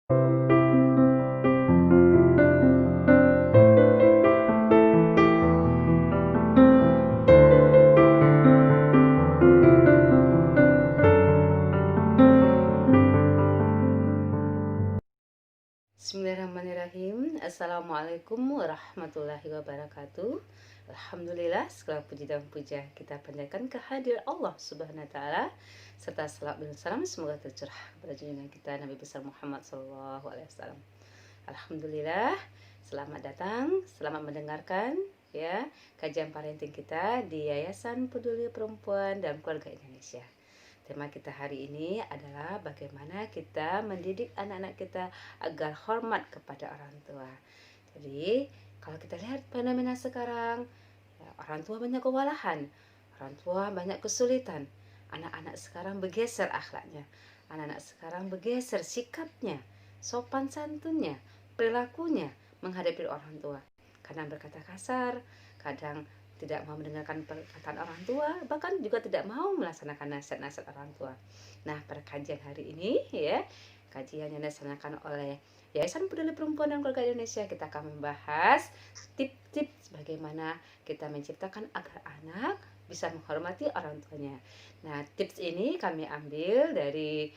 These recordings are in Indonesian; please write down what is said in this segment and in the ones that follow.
Bismillahirrahmanirrahim. Assalamualaikum warahmatullahi wabarakatuh. Alhamdulillah, segala puji dan puja kita panjatkan kehadiran Allah Subhanahu wa taala, serta salawat dan salam semoga tercurah kepada junjungan kita Nabi besar Muhammad sallallahu alaihi wasallam. Alhamdulillah, selamat datang, selamat mendengarkan ya kajian parenting kita di Yayasan Peduli Perempuan dan Keluarga Indonesia. Tema kita hari ini adalah bagaimana kita mendidik anak-anak kita agar hormat kepada orang tua. Jadi, kalau kita lihat fenomena sekarang, ya, orang tua banyak kewalahan, orang tua banyak kesulitan. Anak-anak sekarang bergeser akhlaknya, anak-anak sekarang bergeser sikapnya, sopan santunnya, perilakunya menghadapi orang tua. Kadang berkata kasar, kadang tidak mau mendengarkan perkataan orang tua, bahkan juga tidak mau melaksanakan nasihat-nasihat orang tua. Nah, pada kajian hari ini ya, kajian yang dilaksanakan oleh Yayasan Peduli Perempuan dan Keluarga Indonesia, kita akan membahas tips-tips bagaimana kita menciptakan agar anak bisa menghormati orang tuanya. Nah, tips ini kami ambil dari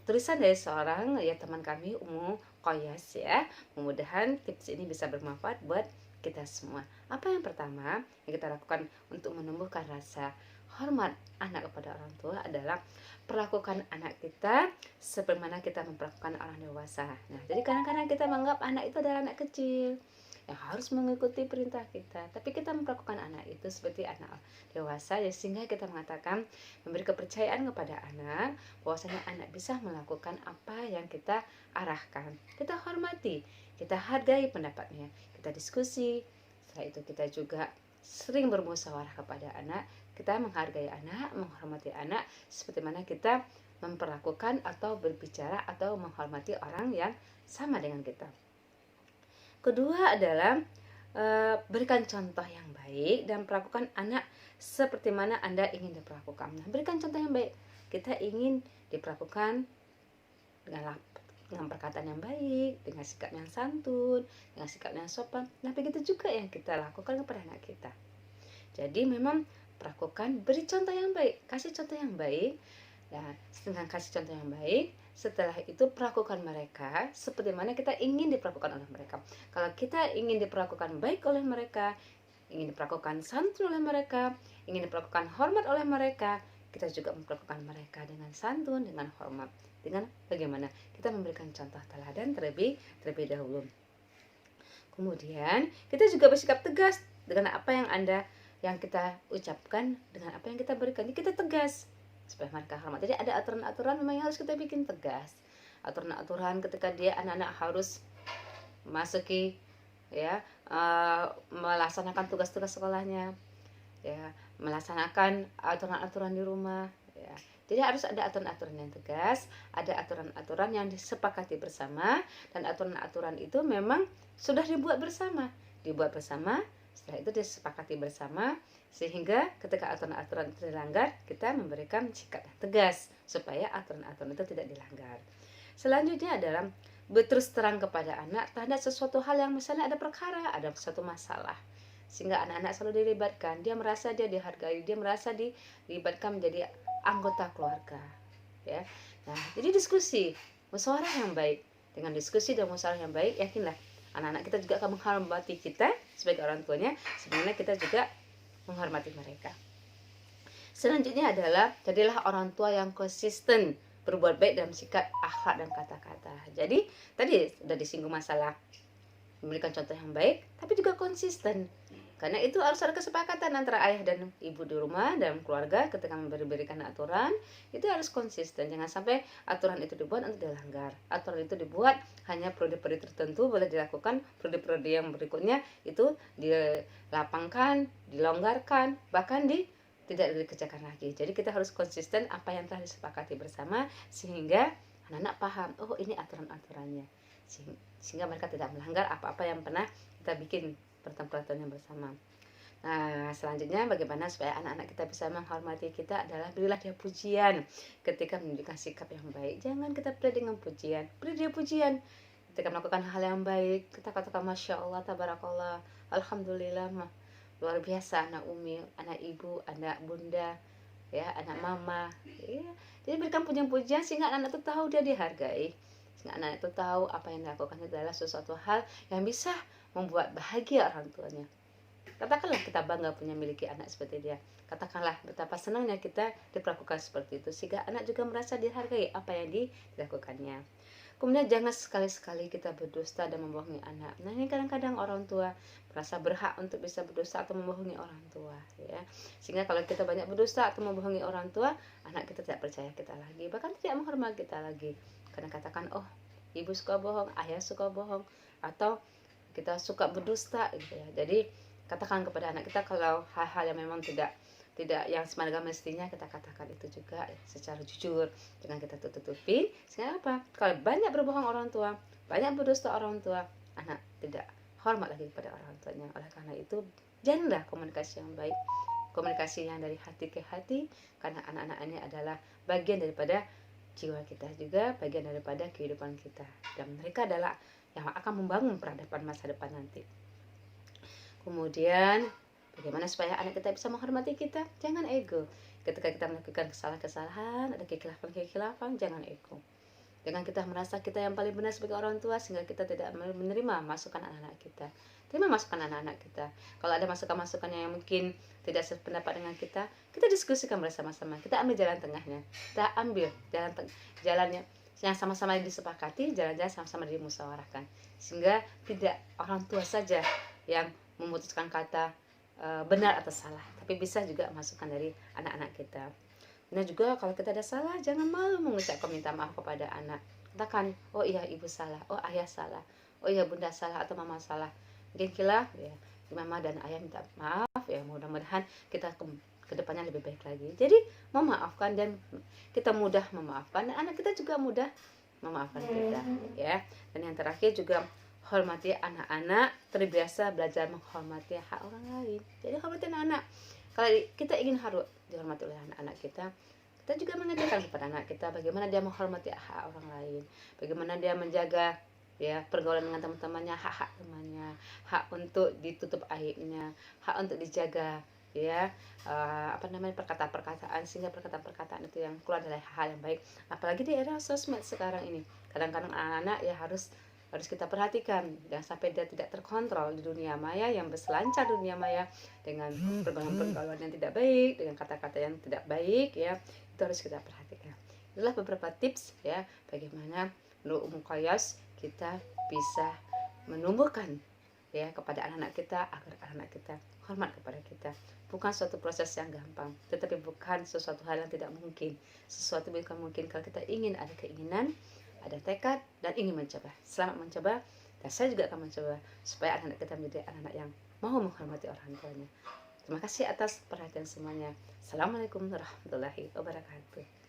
tulisan dari seorang ya teman kami, Umu Koyas ya. Mudah-mudahan tips ini bisa bermanfaat buat kita semua. Apa yang pertama yang kita lakukan untuk menumbuhkan rasa hormat anak kepada orang tua adalah perlakukan anak kita sebagaimana kita memperlakukan orang dewasa. Nah, jadi kadang-kadang kita menganggap anak itu adalah anak kecil yang harus mengikuti perintah kita, tapi kita memperlakukan anak itu seperti anak dewasa ya, sehingga kita mengatakan memberi kepercayaan kepada anak bahwasanya anak bisa melakukan apa yang kita arahkan. Kita hormati, kita hargai pendapatnya, kita diskusi. Setelah itu kita juga sering bermusyawarah kepada anak. Kita menghargai anak, menghormati anak seperti mana kita memperlakukan atau berbicara atau menghormati orang yang sama dengan kita. Kedua adalah berikan contoh yang baik dan perlakukan anak seperti mana Anda ingin diperlakukan. Nah, berikan contoh yang baik. Kita ingin diperlakukan dengan perkataan yang baik, dengan sikap yang santun, dengan sikap yang sopan. Nah, begitu juga yang kita lakukan kepada anak kita. Jadi memang perlakukan, beri contoh yang baik, kasih contoh yang baik. Nah, dengan kasih contoh yang baik, setelah itu perlakukan mereka seperti mana kita ingin diperlakukan oleh mereka. Kalau kita ingin diperlakukan baik oleh mereka, ingin diperlakukan santun oleh mereka, ingin diperlakukan hormat oleh mereka, kita juga memperlakukan mereka dengan santun, dengan hormat. Dengan bagaimana kita memberikan contoh teladan terlebih dahulu. Kemudian kita juga bersikap tegas dengan apa yang kita ucapkan, dengan apa yang kita berikan. Jadi kita tegas supaya mereka hormat. Jadi ada aturan-aturan memang yang harus kita bikin tegas. Aturan-aturan ketika dia anak-anak harus masuki ya, melaksanakan tugas-tugas sekolahnya, ya, melaksanakan aturan-aturan di rumah, ya. Jadi harus ada aturan-aturan yang tegas, ada aturan-aturan yang disepakati bersama, dan aturan-aturan itu memang sudah dibuat bersama, setelah itu disepakati bersama, sehingga ketika aturan-aturan itu dilanggar, kita memberikan sikap yang tegas supaya aturan-aturan itu tidak dilanggar. Selanjutnya adalah berterus terang kepada anak terhadap sesuatu hal yang misalnya ada perkara, ada suatu masalah, sehingga anak-anak selalu dilibatkan. Dia merasa dia dihargai, dia merasa dilibatkan menjadi anggota keluarga, ya. Nah, jadi diskusi, musyawarah yang baik. Dengan diskusi dan musyawarah yang baik, yakinlah anak-anak kita juga akan menghormati kita sebagai orang tuanya, sebenarnya kita juga menghormati mereka. Selanjutnya adalah jadilah orang tua yang konsisten berbuat baik dalam sikap, akhlak, dan kata-kata. Jadi tadi sudah disinggung masalah memberikan contoh yang baik, tapi juga konsisten. Karena itu harus ada kesepakatan antara ayah dan ibu di rumah, dalam keluarga, ketika memberikan aturan, itu harus konsisten. Jangan sampai aturan itu dibuat untuk dilanggar. Aturan itu dibuat hanya periode-periode tertentu boleh dilakukan, periode-periode yang berikutnya itu dilapangkan, dilonggarkan, bahkan tidak dikerjakan lagi. Jadi kita harus konsisten apa yang telah disepakati bersama, sehingga anak-anak paham, oh ini aturan-aturannya. Sehingga mereka tidak melanggar apa-apa yang pernah kita bikin peraturan-peraturannya bersama. Nah, selanjutnya bagaimana supaya anak-anak kita bisa menghormati kita adalah berilah dia pujian ketika menunjukkan sikap yang baik. Jangan kita beri dengan pujian, beri dia pujian. Ketika melakukan hal yang baik, kita katakan Masya Allah, Tabarakallah, Alhamdulillah, luar biasa anak umi, anak ibu, anak bunda, ya, anak mama. Ya. Jadi berikan pujian-pujian sehingga anak-anak itu tahu dia dihargai. Sehingga anak itu tahu apa yang dilakukan itu adalah sesuatu hal yang bisa membuat bahagia orang tuanya. Katakanlah kita bangga punya miliki anak seperti dia. Katakanlah betapa senangnya kita diperlakukan seperti itu sehingga anak juga merasa dihargai apa yang dilakukannya. Kemudian jangan sekali-sekali kita berdusta dan membohongi anak. Nah, ini kadang-kadang orang tua merasa berhak untuk bisa berdusta atau membohongi orang tua, ya. Sehingga kalau kita banyak berdusta atau membohongi orang tua, anak kita tidak percaya kita lagi, bahkan tidak menghormati kita lagi. Karena katakan, "Oh, ibu suka bohong, ayah suka bohong," atau kita suka berdusta gitu ya. Jadi katakan kepada anak kita kalau hal-hal yang memang tidak yang semacam mestinya kita katakan itu juga ya, secara jujur, jangan kita tutup-tutupin. Sehingga apa? Kalau banyak berbohong orang tua, banyak berdusta orang tua, anak tidak hormat lagi kepada orang tuanya. Oleh karena itu, jadilah komunikasi yang baik, komunikasi yang dari hati ke hati, karena anak-anak ini adalah bagian daripada jiwa kita juga, bagian daripada kehidupan kita, dan mereka adalah yang akan membangun peradaban masa depan nanti. Kemudian bagaimana supaya anak kita bisa menghormati kita? Jangan ego. Ketika kita melakukan kesalahan-kesalahan, ada kekhilafan, jangan ego. Jangan kita merasa kita yang paling benar sebagai orang tua sehingga kita tidak menerima masukan anak-anak kita. Terima masukan anak-anak kita. Kalau ada masukan-masukan yang mungkin tidak sependapat dengan kita diskusikan bersama-sama. Kita ambil jalan tengahnya. Kita ambil jalannya yang sama-sama disepakati, jalan-jalan sama-sama dimusyawarahkan. Sehingga tidak orang tua saja yang memutuskan kata benar atau salah, tapi bisa juga masukan dari anak-anak kita. Nah juga kalau kita ada salah, jangan malu mengucapkan minta maaf kepada anak. Katakan, oh iya ibu salah, oh ayah salah, oh iya bunda salah atau mama salah. Mungkin khilaf ya, mama dan ayah minta maaf ya, mudah-mudahan kita ke depannya lebih baik lagi. Jadi memaafkan dan kita mudah memaafkan dan anak kita juga mudah memaafkan kita ya. Dan yang terakhir juga hormati anak-anak, terbiasa belajar menghormati hak orang lain. Jadi hormati anak-anak. Kalau kita ingin harus dihormati oleh anak-anak kita juga mengajarkan kepada anak kita bagaimana dia menghormati hak orang lain, bagaimana dia menjaga ya pergaulan dengan teman-temannya, hak-hak temannya, hak untuk ditutup aibnya, hak untuk dijaga ya, perkataan-perkataan sehingga perkataan-perkataan itu yang keluar adalah hal yang baik. Apalagi di era sosmed sekarang ini, kadang-kadang anak-anak ya harus kita perhatikan jangan sampai dia tidak terkontrol di dunia maya, yang berselancar dunia maya dengan pergaulan-pergaulan yang tidak baik, dengan kata-kata yang tidak baik ya. Itu harus kita perhatikan. Itulah beberapa tips ya bagaimana menurut Ummu Qayyas kita bisa menumbuhkan ya kepada anak-anak kita agar anak-anak kita hormat kepada kita. Bukan suatu proses yang gampang, tetapi bukan sesuatu hal yang tidak mungkin. Sesuatu bukan mungkin kalau kita ingin, ada keinginan, ada tekad dan ingin mencoba. Selamat mencoba, dan saya juga akan mencoba supaya anak-anak kita menjadi anak-anak yang mau menghormati orang tuanya. Terima kasih atas perhatian semuanya. Assalamualaikum warahmatullahi wabarakatuh.